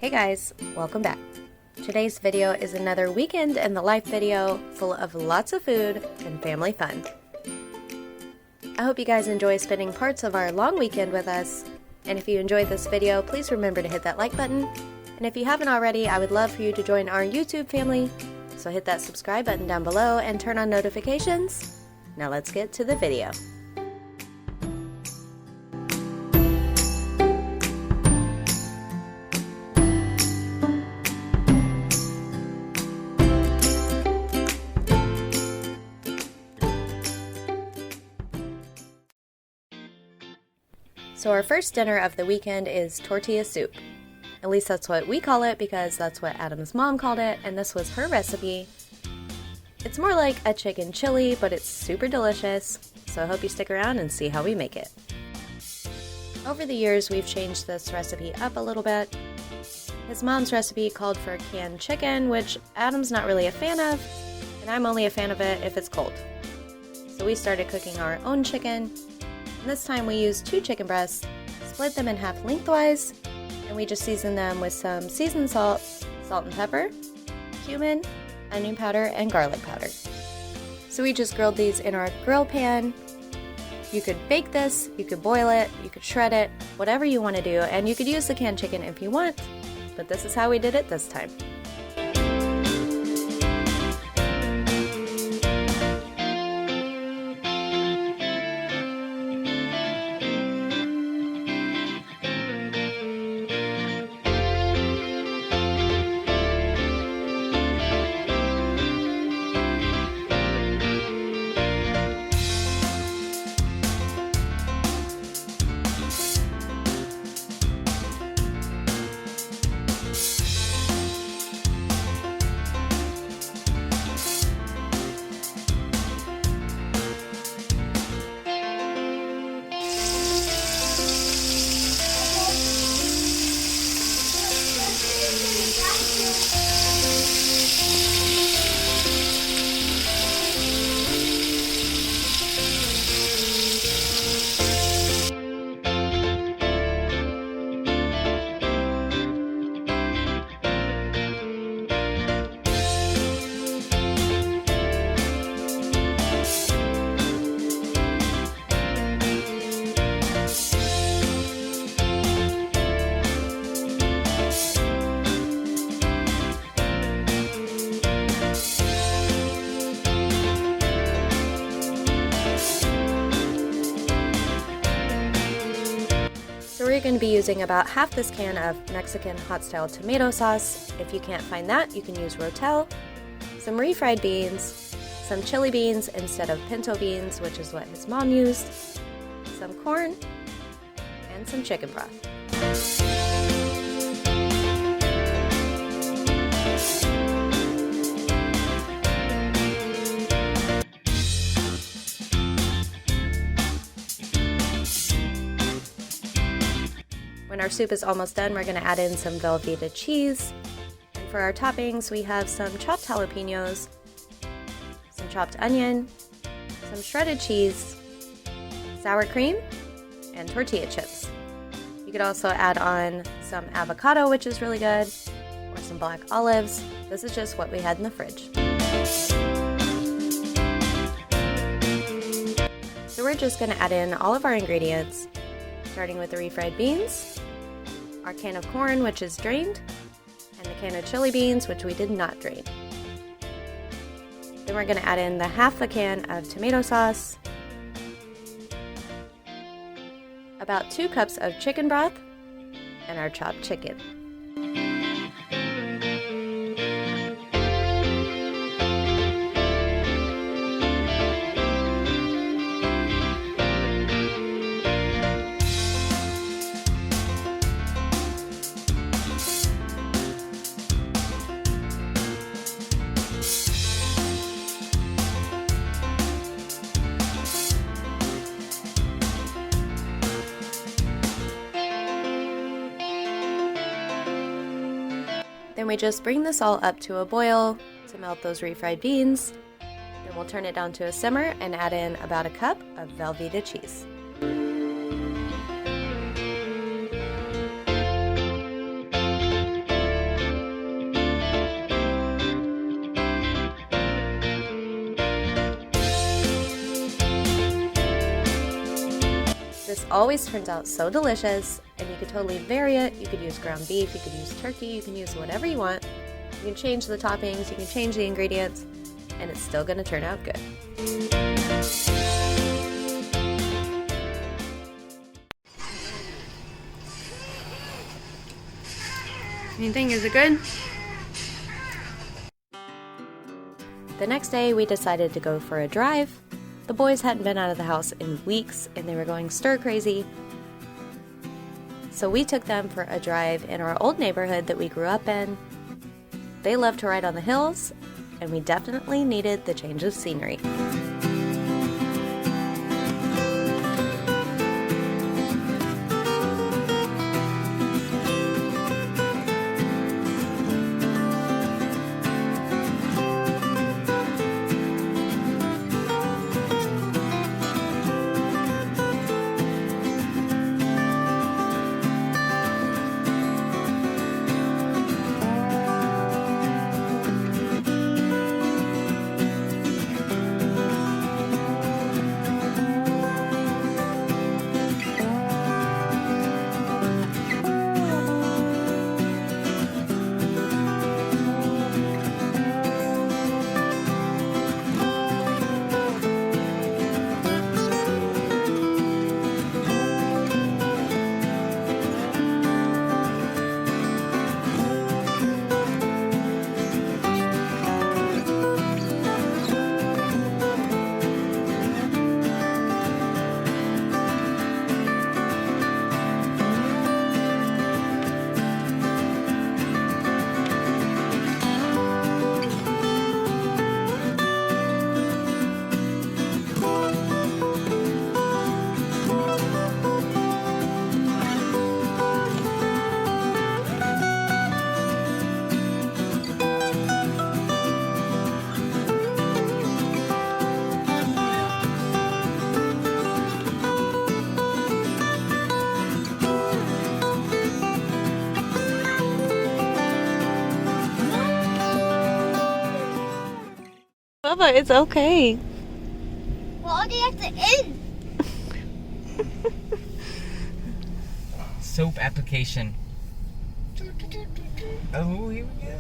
Hey guys, welcome back. Today's video is another weekend in the life video full of lots of food and family fun. I hope you guys enjoy spending parts of our long weekend with us, and if you enjoyed this video, please remember to hit that like button, and if you haven't already, I would love for you to join our YouTube family, so hit that subscribe button down below and turn on notifications. Now let's get to the video. So our first dinner of the weekend is tortilla soup. At least that's what we call it because that's what Adam's mom called it, and this was her recipe. It's more like a chicken chili, but it's super delicious, so I hope you stick around and see how we make it. Over the years, we've changed this recipe up a little bit. His mom's recipe called for canned chicken, which Adam's not really a fan of, and I'm only a fan of it if it's cold. So we started cooking our own chicken. This time we used 2 chicken breasts, split them in half lengthwise, and we just seasoned them with some seasoned salt, salt and pepper, cumin, onion powder, and garlic powder. So we just grilled these in our grill pan. You could bake this, you could boil it, you could shred it, whatever you want to do, and you could use the canned chicken if you want, but this is how we did it this time. We're going to be using about half this can of Mexican hot style tomato sauce. If you can't find that, you can use Rotel, some refried beans, some chili beans instead of pinto beans, which is what his mom used, some corn, and some chicken broth. When our soup is almost done, we're going to add in some Velveeta cheese. And for our toppings, we have some chopped jalapenos, some chopped onion, some shredded cheese, sour cream, and tortilla chips. You could also add on some avocado, which is really good, or some black olives. This is just what we had in the fridge. So we're just going to add in all of our ingredients, starting with the refried beans, our can of corn, which is drained, and the can of chili beans, which we did not drain. Then we're going to add in the half a can of tomato sauce, about 2 cups of chicken broth, and our chopped chicken. Then we just bring this all up to a boil to melt those refried beans. Then we'll turn it down to a simmer and add in about a cup of Velveeta cheese. always turns out so delicious, and you could totally vary it. You could use ground beef, you could use turkey, you can use whatever you want. You can change the toppings, you can change the ingredients, and it's still going to turn out good. You think, is it good? The next day, we decided to go for a drive. The boys hadn't been out of the house in weeks, and they were going stir crazy. So we took them for a drive in our old neighborhood that we grew up in. They love to ride on the hills, and we definitely needed the change of scenery. Bubba, it's okay. Well, they have to end. Soap application. Oh, here we go.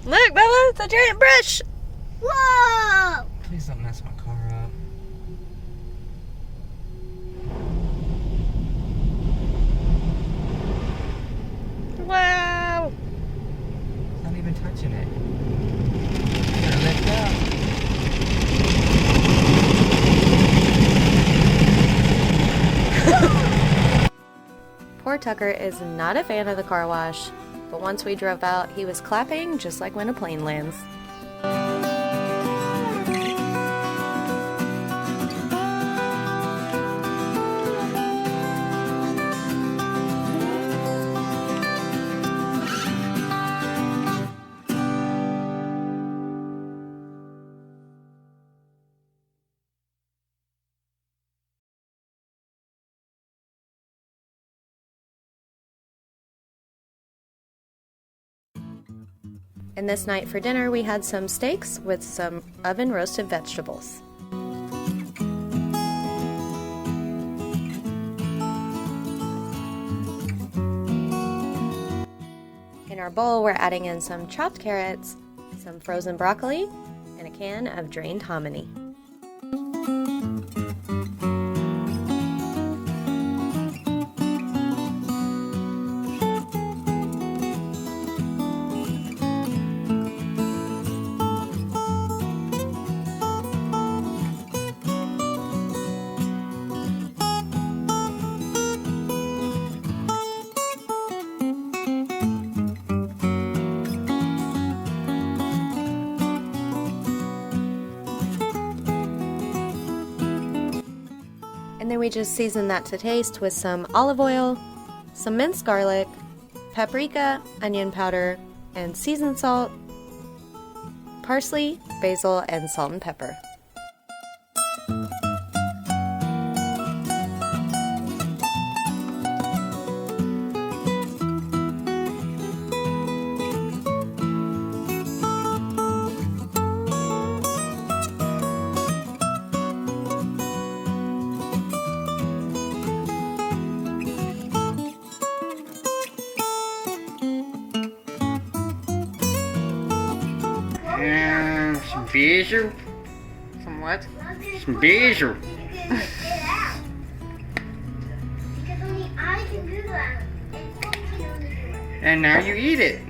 Look, Bubba, it's a giant brush. Whoa! Please don't mess my car up. Wow. It's not even touching it. Gotta let go. Poor Tucker is not a fan of the car wash, but once we drove out, he was clapping just like when a plane lands. And this night for dinner, we had some steaks with some oven roasted vegetables. In our bowl, we're adding in some chopped carrots, some frozen broccoli, and a can of drained hominy. And then we just season that to taste with some olive oil, some minced garlic, paprika, onion powder, and seasoned salt, parsley, basil, and salt and pepper. basil. Some what? I'm gonna Some put basil. it out. Because only I can do that. And Chloe can only do it. And now you eat it.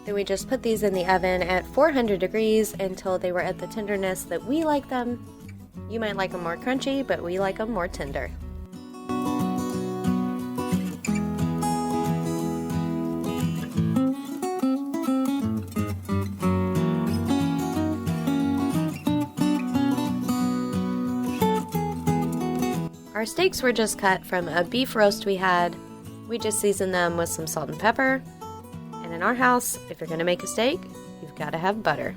Then we just put these in the oven at 400 degrees until they were at the tenderness that we like them. You might like them more crunchy, but we like them more tender. Our steaks were just cut from a beef roast we had. We just seasoned them with some salt and pepper. And in our house, if you're going to make a steak, you've got to have butter.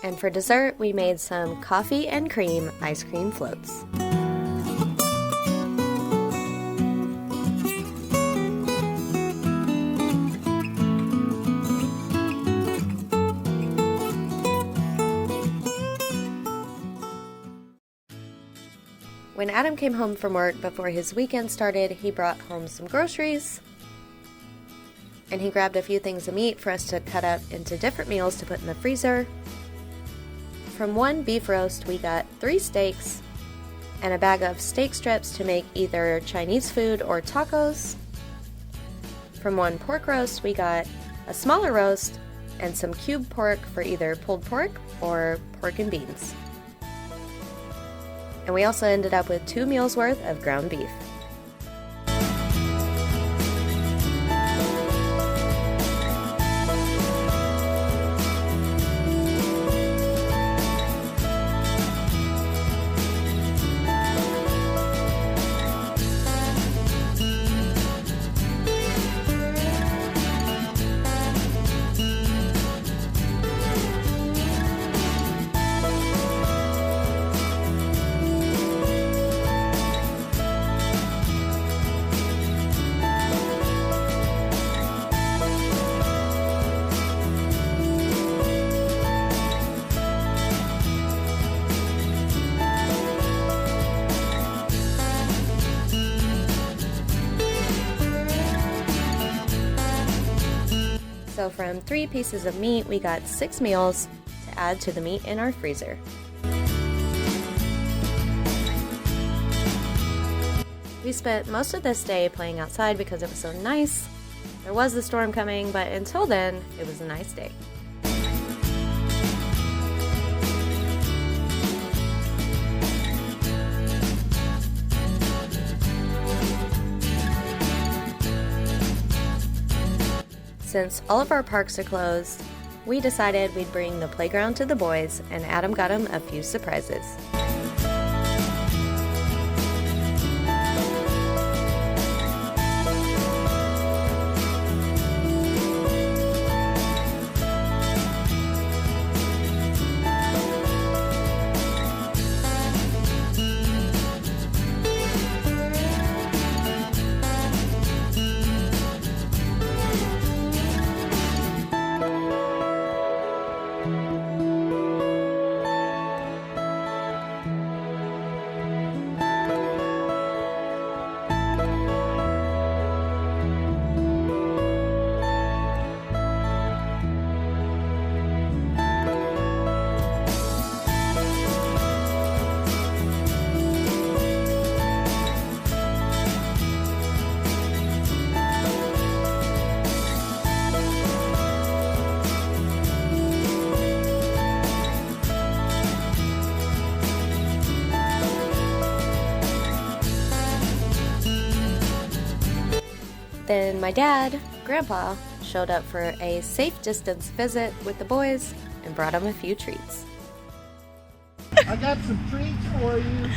And for dessert, we made some coffee and cream ice cream floats. When Adam came home from work before his weekend started, he brought home some groceries. And he grabbed a few things of meat for us to cut up into different meals to put in the freezer. From one beef roast, we got 3 steaks and a bag of steak strips to make either Chinese food or tacos. From one pork roast, we got a smaller roast and some cube pork for either pulled pork or pork and beans. And we also ended up with 2 meals worth of ground beef. So from 3 pieces of meat, we got 6 meals to add to the meat in our freezer. We spent most of this day playing outside because it was so nice. There was the storm coming, but until then, it was a nice day. Since all of our parks are closed, we decided we'd bring the playground to the boys, and Adam got them a few surprises. Then my dad, Grandpa, showed up for a safe distance visit with the boys and brought them a few treats. I got some treats for you.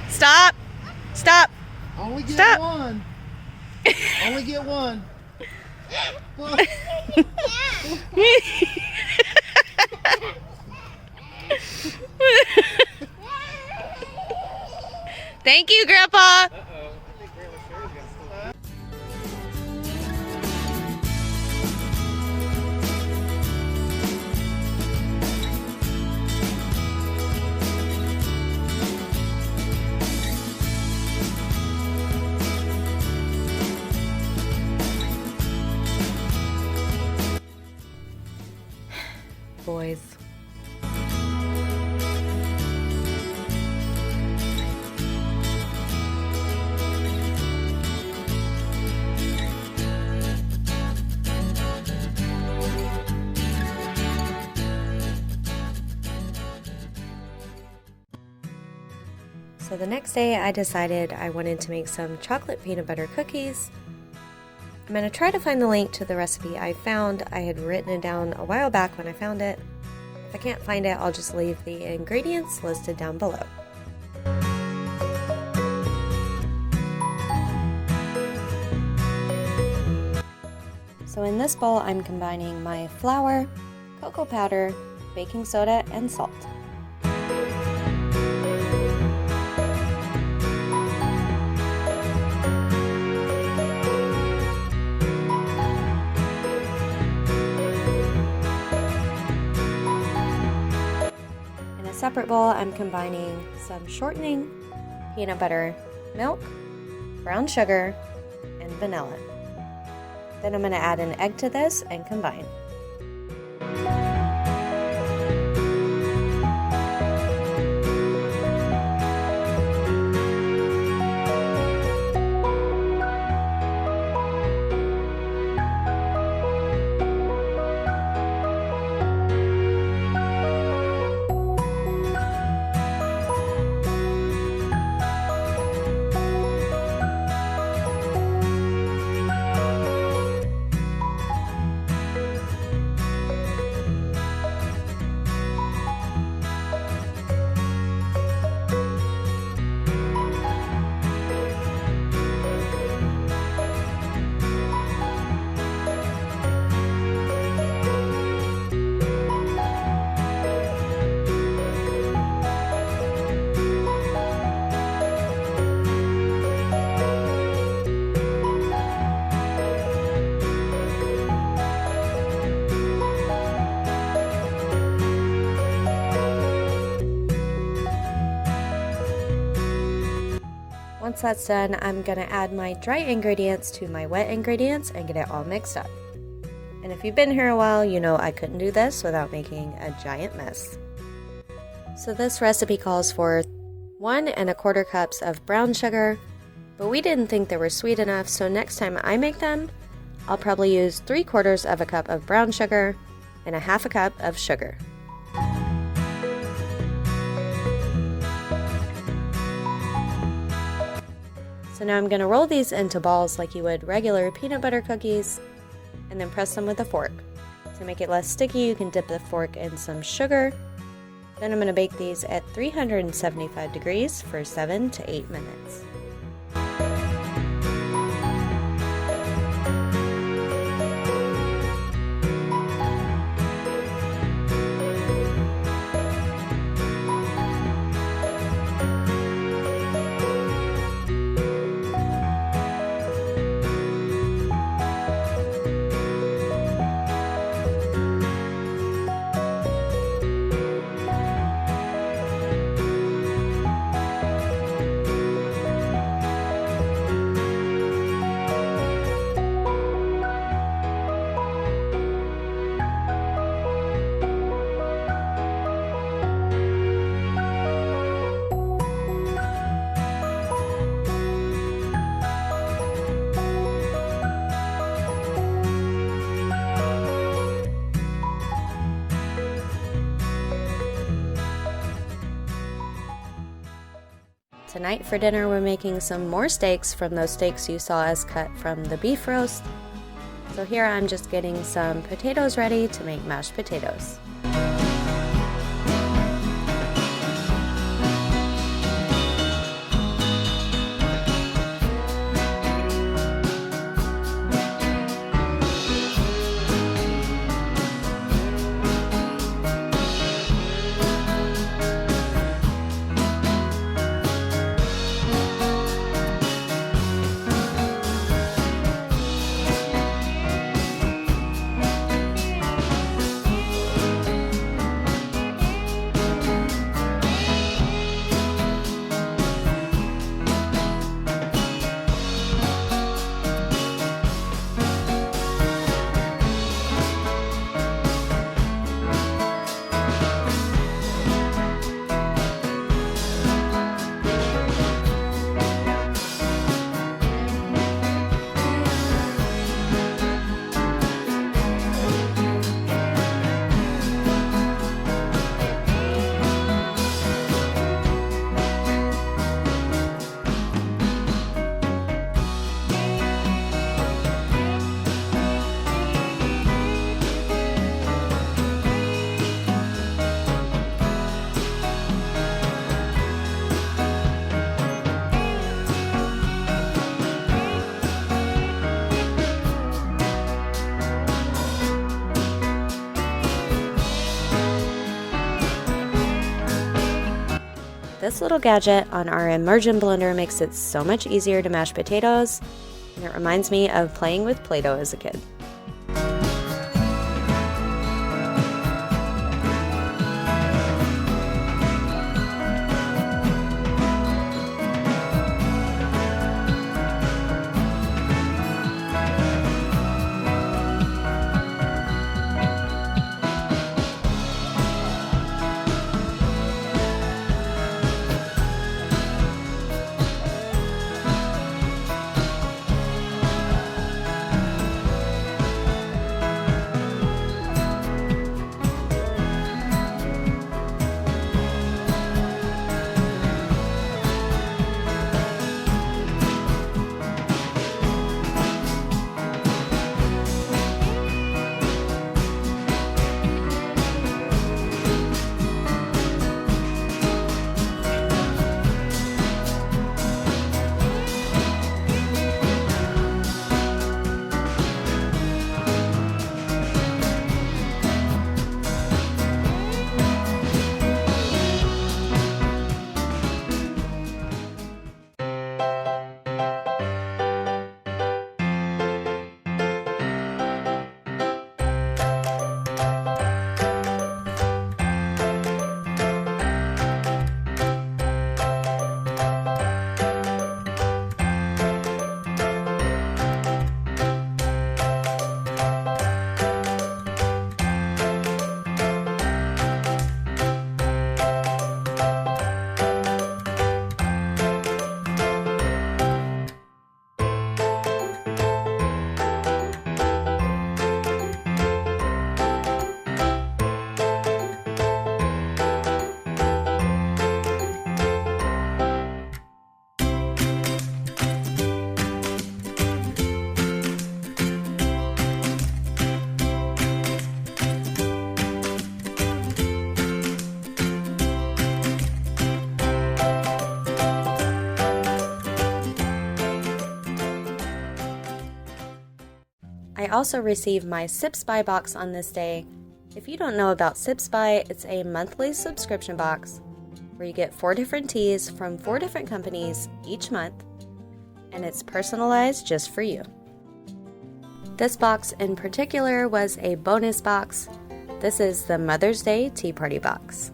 Stop! Stop! Only get Stop. one. Only get one. Thank you, Grandpa! Boys. So the next day I decided I wanted to make some chocolate peanut butter cookies. I'm going to try to find the link to the recipe I found. I had written it down a while back when I found it. If I can't find it, I'll just leave the ingredients listed down below. So in this bowl, I'm combining my flour, cocoa powder, baking soda, and salt. Separate bowl, I'm combining some shortening, peanut butter, milk, brown sugar, and vanilla. Then I'm going to add an egg to this and combine. Once that's done, I'm going to add my dry ingredients to my wet ingredients and get it all mixed up. And if you've been here a while, you know I couldn't do this without making a giant mess. So this recipe calls for 1 1/4 cups of brown sugar, but we didn't think they were sweet enough, so next time I make them, I'll probably use 3/4 of a cup of brown sugar and 1/2 cup of sugar. So now I'm going to roll these into balls like you would regular peanut butter cookies, and then press them with a fork. To make it less sticky, you can dip the fork in some sugar. Then I'm going to bake these at 375 degrees for 7 to 8 minutes. Tonight for dinner we're making some more steaks from those steaks you saw us cut from the beef roast. So here I'm just getting some potatoes ready to make mashed potatoes. This little gadget on our Immersion Blender makes it so much easier to mash potatoes, and it reminds me of playing with Play-Doh as a kid. I also received my Tbsp box on this day. If you don't know about Tbsp, it's a monthly subscription box where you get 4 different teas from 4 different companies each month, and it's personalized just for you. This box in particular was a bonus box. This is the Mother's Day Tea Party box.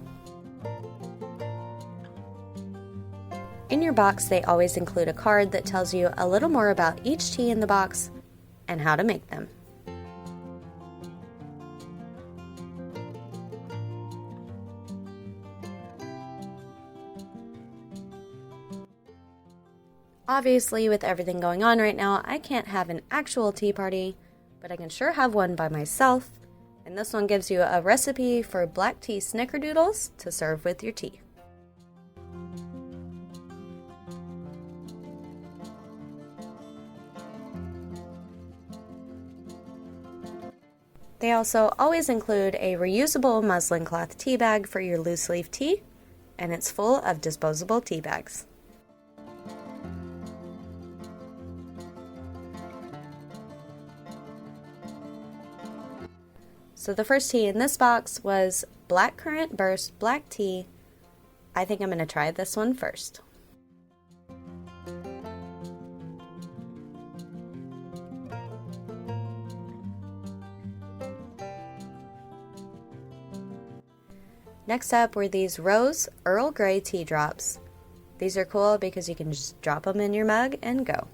In your box, they always include a card that tells you a little more about each tea in the box and how to make them. Obviously, with everything going on right now, I can't have an actual tea party, but I can sure have one by myself, and this one gives you a recipe for black tea snickerdoodles to serve with your tea. They also always include a reusable muslin cloth tea bag for your loose leaf tea, and it's full of disposable tea bags. So the first tea in this box was Blackcurrant Burst Black Tea. I think I'm going to try this one first. Next up were these Rose Earl Grey tea drops. These are cool because you can just drop them in your mug and go.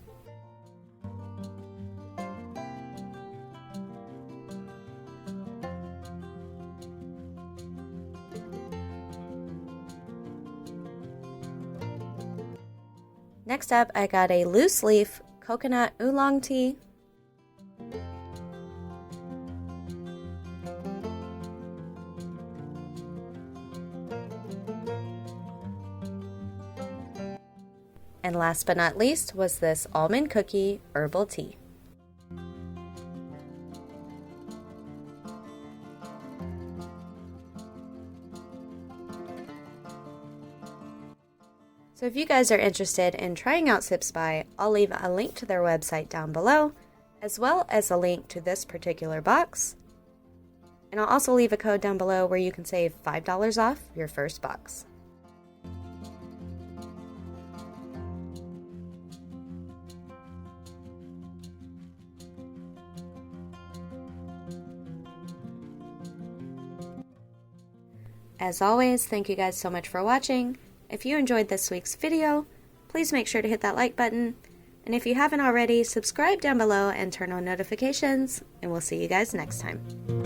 Next up, I got a loose leaf coconut oolong tea. And last but not least was this almond cookie herbal tea. So if you guys are interested in trying out Tbsp, I'll leave a link to their website down below, as well as a link to this particular box. And I'll also leave a code down below where you can save $5 off your first box. As always, thank you guys so much for watching. If you enjoyed this week's video, please make sure to hit that like button. And if you haven't already, subscribe down below and turn on notifications, and we'll see you guys next time.